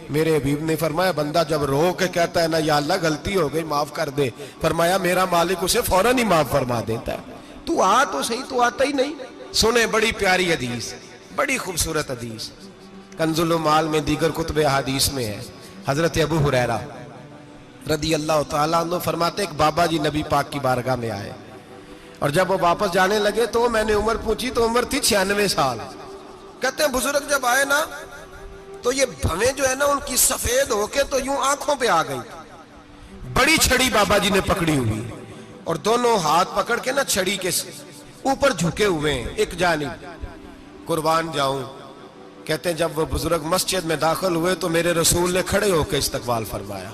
میرے حبیب نے فرمایا بندہ جب رو کے کہتا ہے نا یا اللہ غلطی ہو گئی معاف کر دے، فرمایا میرا مالک اسے فوراً ہی معاف فرما دیتا ہے۔ تو آ تو صحیح، تو آتا ہی نہیں۔ سنیں بڑی پیاری حدیث، بڑی خوبصورت حدیث، کنز المال میں دیگر کتب احادیث میں ہے۔ حضرت ابو ہریرہ رضی اللہ تعالیٰ عنہ فرماتے ایک بابا جی نبی پاک کی بارگاہ میں آئے، اور جب وہ واپس جانے لگے تو میں نے عمر پوچھی تو عمر تھی 96 سال۔ کہتے ہیں بزرگ جب آئے نا تو یہ بھویں جو ہے نا ان کی سفید ہو کے تو یوں آنکھوں پہ آ گئی۔ بڑی چھڑی بابا جی نے پکڑی ہوئی اور دونوں ہاتھ پکڑ کے نا چھڑی کے اوپر جھکے ہوئے ہیں ایک جانب، قربان جاؤں۔ کہتے ہیں جب وہ بزرگ مسجد میں داخل ہوئے تو میرے رسول نے کھڑے ہو کے استقبال فرمایا،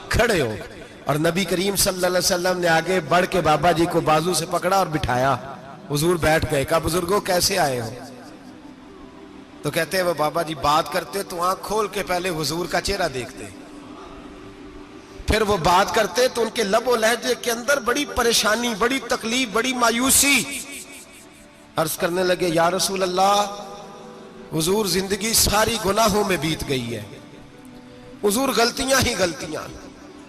کھڑے ہو، اور نبی کریم صلی اللہ علیہ وسلم نے آگے بڑھ کے بابا جی کو بازو سے پکڑا اور بٹھایا۔ حضور بیٹھ گئے، کہا بزرگوں کیسے آئے ہو؟ تو کہتے ہیں وہ بابا جی بات کرتے تو آنکھ کھول کے پہلے حضور کا چہرہ دیکھتے، پھر وہ بات کرتے تو ان کے لب و لہجے کے اندر بڑی پریشانی، بڑی تکلیف، بڑی مایوسی۔ عرض کرنے لگے یا رسول اللہ، حضور زندگی ساری گناہوں میں بیت گئی ہے، حضور غلطیاں ہی غلطیاں،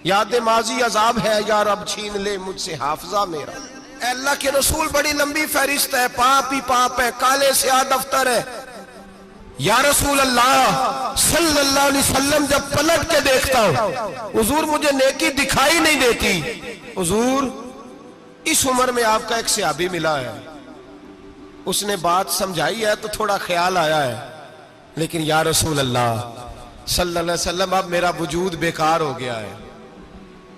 یاد ماضی عذاب ہے، یا رب چھین لے مجھ سے حافظہ میرا۔ اے اللہ کے رسول بڑی لمبی فہرست ہے، پاپ ہی پاپ ہے، کالے سیاہ دفتر ہے۔ یا رسول اللہ صلی اللہ علیہ وسلم جب پلٹ کے دیکھتا ہوں حضور مجھے نیکی دکھائی نہیں دیتی۔ حضور اس عمر میں آپ کا ایک صحابی ملا ہے، اس نے بات سمجھائی ہے تو تھوڑا خیال آیا ہے، لیکن یا رسول اللہ صلی اللہ علیہ وسلم اب میرا وجود بیکار ہو گیا ہے،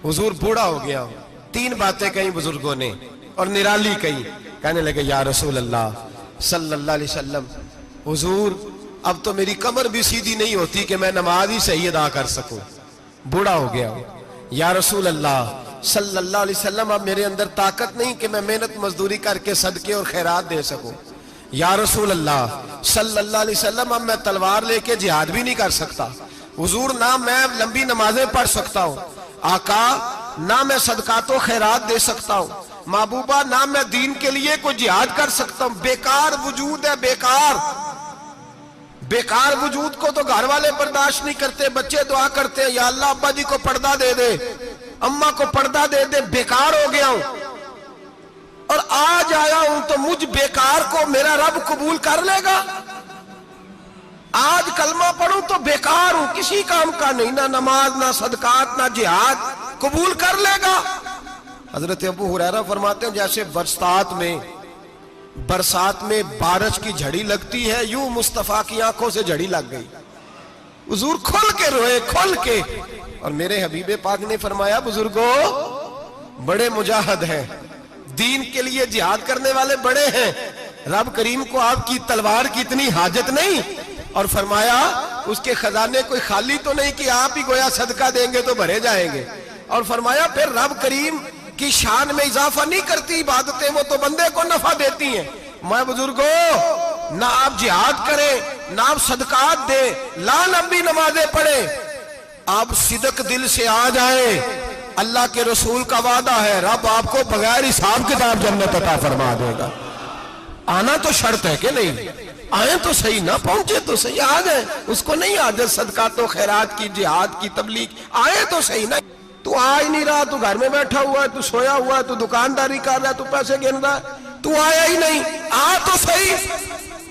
حضور بوڑھا ہو گیا ہوں۔ تین باتیں کہیں بزرگوں نے اور نرالی کہیں، کہنے لگے یا رسول اللہ صلی اللہ علیہ وسلم، حضور اب تو میری کمر بھی سیدھی نہیں ہوتی کہ میں نماز ہی صحیح ادا کر سکوں، بوڑھا ہو گیا ہوں۔ یا رسول اللہ صلی اللہ علیہ وسلم اب میرے اندر طاقت نہیں کہ میں محنت مزدوری کر کے صدقے اور خیرات دے سکوں۔ یا رسول اللہ صلی اللہ علیہ وسلم اب میں تلوار لے کے جہاد بھی نہیں کر سکتا، حضور نہ میں لمبی نمازیں پڑھ سکتا ہوں، آقا نہ میں صدقات و خیرات دے سکتا ہوں، محبوبہ نہ میں دین کے لیے کوئی جہاد کر سکتا ہوں، بیکار وجود ہے، بیکار بیکار وجود کو تو گھر والے برداشت نہیں کرتے، بچے دعا کرتے ہیں یا اللہ ابا جی کو پردہ دے دے، اماں کو پردہ دے دے، بیکار ہو گیا ہوں، اور آج آیا ہوں تو مجھ بیکار کو میرا رب قبول کر لے گا؟ آج کلمہ پڑھوں تو بیکار ہوں، کسی کام کا نہیں، نہ نماز نہ صدقات نہ جہاد، قبول کر لے گا؟ حضرت ابو ہریرہ فرماتے ہیں جیسے برسات میں بارش کی جھڑی لگتی ہے، یوں مصطفیٰ کی آنکھوں سے جھڑی لگ گئی، حضور کھل کے روئے، کھل کے۔ اور میرے حبیب پاک نے فرمایا بزرگوں بڑے مجاہد ہیں، دین کے لیے جہاد کرنے والے بڑے ہیں، رب کریم کو آپ کی تلوار کی اتنی حاجت نہیں، اور فرمایا اس کے خزانے کوئی خالی تو نہیں کہ آپ ہی گویا صدقہ دیں گے تو بھرے جائیں گے، اور فرمایا پھر رب کریم کی شان میں اضافہ نہیں کرتی عبادتیں، وہ تو بندے کو نفع دیتی ہیں۔ میں بزرگوں نہ آپ جہاد کریں، نہ آپ صدقات دیں، لا لمبی نمازیں پڑھیں، آپ صدق دل سے آ جائیں، اللہ کے رسول کا وعدہ ہے رب آپ کو بغیر حساب کتاب جنت عطا فرما دے گا۔ آنا تو شرط ہے کہ نہیں؟ آئیں تو صحیح، نہ پہنچے تو صحیح، آ جائیں، اس کو نہیں عادت صدقات و خیرات کی، جہاد کی، تبلیغ، آئے تو صحیح نا۔ تو آ ہی نہیں رہا، تو گھر میں بیٹھا ہوا ہے، تو سویا ہوا ہے، تو دکانداری کر رہا ہے، تو پیسے گن رہا ہے، تو آیا ہی نہیں، آ تو صحیح۔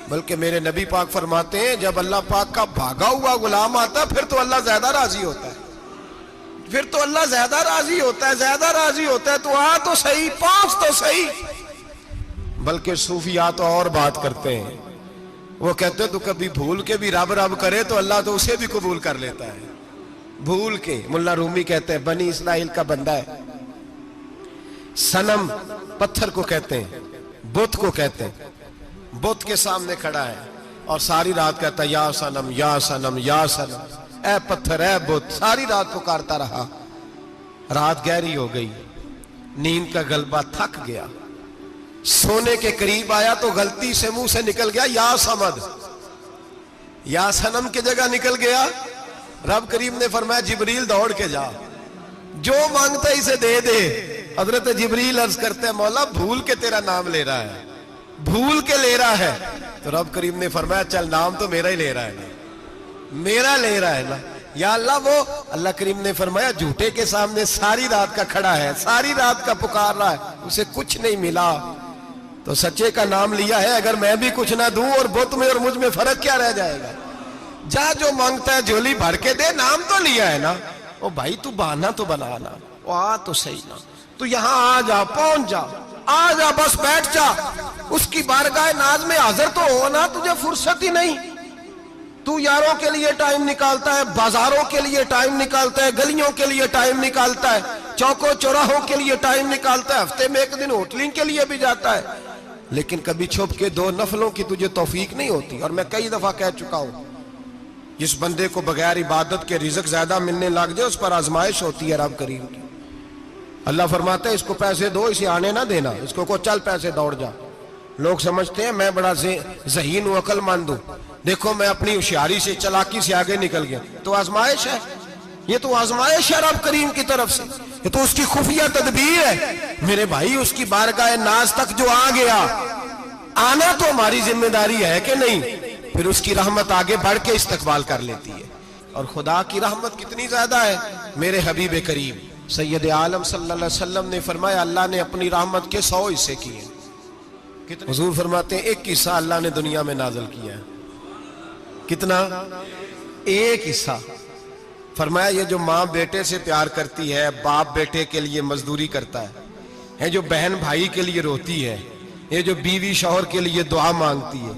بلکہ میرے نبی پاک فرماتے ہیں جب اللہ پاک کا بھاگا ہوا غلام آتا ہے پھر تو اللہ زیادہ راضی ہوتا ہے، پھر تو اللہ زیادہ راضی ہوتا ہے، زیادہ راضی ہوتا ہے، تو آ تو صحیح، پہنچ تو صحیح۔ بلکہ صوفیاء تو اور بات کرتے ہیں، وہ کہتے ہیں تو کبھی بھول کے بھی رب رب کرے تو اللہ تو اسے بھی قبول کر لیتا ہے، بھول کے۔ ملا رومی کہتے ہیں بنی اسرائیل کا بندہ ہے، صنم پتھر کو کہتے ہیں، بت کو کہتے ہیں، بت کے سامنے کھڑا ہے اور ساری رات کہتا ہے یا صنم یا صنم یا صنم، اے پتھر اے بت، ساری رات پکارتا رہا۔ رات گہری ہو گئی، نیند کا غلبہ، تھک گیا، سونے کے قریب آیا تو غلطی سے منہ سے نکل گیا یا صمد، یا صنم کی جگہ نکل گیا۔ رب کریم نے فرمایا جبریل دوڑ کے جا، جو مانگتا اسے دے دے۔ حضرت جبریل عرض کرتے ہیں مولا بھول کے تیرا نام لے رہا ہے، بھول کے لے رہا ہے، تو رب کریم نے فرمایا چل نام تو میرا ہی لے رہا ہے نا، میرا لے رہا ہے نا یا اللہ۔ وہ اللہ کریم نے فرمایا جھوٹے کے سامنے ساری رات کا کھڑا ہے، ساری رات کا پکار رہا ہے، اسے کچھ نہیں ملا تو سچے کا نام لیا ہے، اگر میں بھی کچھ نہ دوں اور بت میں اور مجھ میں فرق کیا رہ جائے گا؟ جا جو مانگتا ہے جھولی بھر کے دے، نام تو لیا ہے نا۔ او بھائی تو بہانا تو بنانا، او آ تو صحیح نا، تو یہاں آ جا، پہنچ جا، آ جا، بس بیٹھ جا، اس کی بارگاہ ناز میں حاضر تو ہونا، تجھے فرصت ہی نہیں۔ تو یاروں کے لیے ٹائم نکالتا ہے، بازاروں کے لیے ٹائم نکالتا ہے، گلیوں کے لیے ٹائم نکالتا ہے، چوکوں چوراہوں کے لیے ٹائم نکالتا ہے، ہفتے میں ایک دن ہوٹلنگ کے لیے بھی جاتا ہے، لیکن کبھی چھپ کے 2 نفلوں کی تجھے توفیق نہیں ہوتی۔ اور میں کئی دفعہ کہہ چکا ہوں، جس بندے کو بغیر عبادت کے رزق زیادہ ملنے لگ جائے اس پر آزمائش ہوتی ہے رب کریم کی۔ اللہ فرماتا ہے اس کو پیسے دو، اسے آنے نہ دینا، اس کو چل پیسے دوڑ جا۔ لوگ سمجھتے ہیں میں بڑا ذہین و عقل مند ہوں، دیکھو میں اپنی ہوشیاری سے، چلاکی سے آگے نکل گیا، تو آزمائش ہے، یہ تو آزمائش ہے رب کریم کی طرف سے، یہ تو اس کی خفیہ تدبیر ہے۔ میرے بھائی اس کی بارگاہ ناز تک جو آ گیا، آنا تو ہماری ذمہ داری ہے کہ نہیں؟ پھر اس کی رحمت آگے بڑھ کے استقبال کر لیتی ہے۔ اور خدا کی رحمت کتنی زیادہ ہے، میرے حبیب کریم سید عالم صلی اللہ علیہ وسلم نے فرمایا اللہ نے اپنی رحمت کے 100 حصے کیے۔ حضور فرماتے ہیں 1 حصہ اللہ نے دنیا میں نازل کیا ہے۔ کتنا؟ 1 حصہ۔ فرمایا یہ جو ماں بیٹے سے پیار کرتی ہے، باپ بیٹے کے لیے مزدوری کرتا ہے، جو بہن بھائی کے لیے روتی ہے، یہ جو بیوی شوہر کے لیے دعا مانگتی ہے،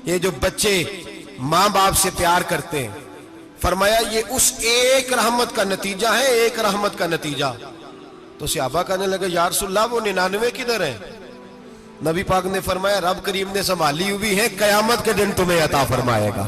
یہ جو بچے ماں باپ سے پیار کرتے ہیں، فرمایا یہ اس ایک رحمت کا نتیجہ ہے، ایک رحمت کا نتیجہ۔ تو صحابہ کہنے لگے یا رسول اللہ وہ 99 کدھر ہیں؟ نبی پاک نے فرمایا رب کریم نے سنبھالی ہوئی ہے، قیامت کے دن تمہیں عطا فرمائے گا۔